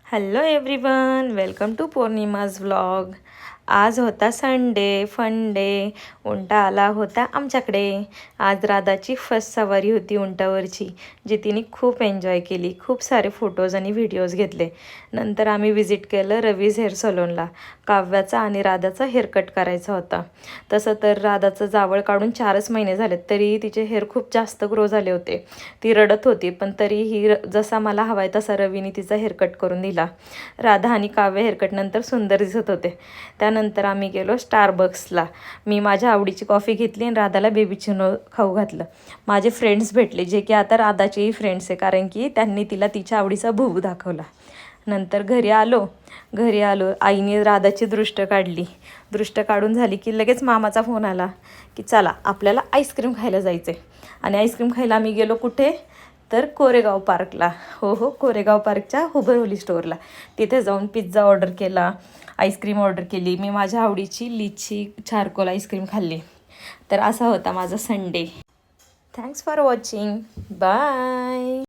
Hello everyone, welcome to Pournima's vlog. आज होता Sunday, fun day. उंटा आला होता आमच्याकडे. आज राधाची फर्स्ट सवारी होती उंटावरची, जी तिने खूप एन्जॉय केली. खूप सारे फोटोज आणि व्हिडिओज घेतले. नंतर आम्ही विजिट केलं रवीज हेअर सलूनला. काव्याचा आणि राधाचा हेअरकट करायचा होता. तसं तर राधाचं जावळ काढून 4च महिने झालेत, तरीही तिचे हेअर खूप जास्त ग्रो झाले होते. ती रडत होती, पण तरीही जसा मला हवा आहे तसा रवीने तिचा हेअरकट करून दिला. राधा आणि काव्य हेअरकटनंतर सुंदर दिसत होते. त्यानंतर आम्ही गेलो स्टारबक्सला. मी माझ्या आवडीची कॉफी घेतली आणि राधाला बेबी चिनो खाऊ घातलं. माझे फ्रेंड्स भेटले, जे की आता राधाचेही फ्रेंड्स आहे, कारण की त्यांनी तिला तिच्या आवडीचा भुवू दाखवला. नंतर घरी आलो आईने राधाची दृष्ट काढली. दृष्ट काढून झाली की लगेच मामाचा फोन आला की चला आपल्याला आईस्क्रीम खायला जायचं आहे. आणि आईस्क्रीम खायला आम्ही गेलो कुठे, तर कोरेगाव पार्कला. हो, कोरेगाव पार्कच्या हुबरहोली स्टोअरला. तिथे जाऊन पिझ्झा ऑर्डर केला, आईस्क्रीम ऑर्डर केली. मी माझ्या आवडीची लिची चारकोल आईस्क्रीम खाल्ली. तर असा होता माझा Sunday. Thanks for watching. Bye.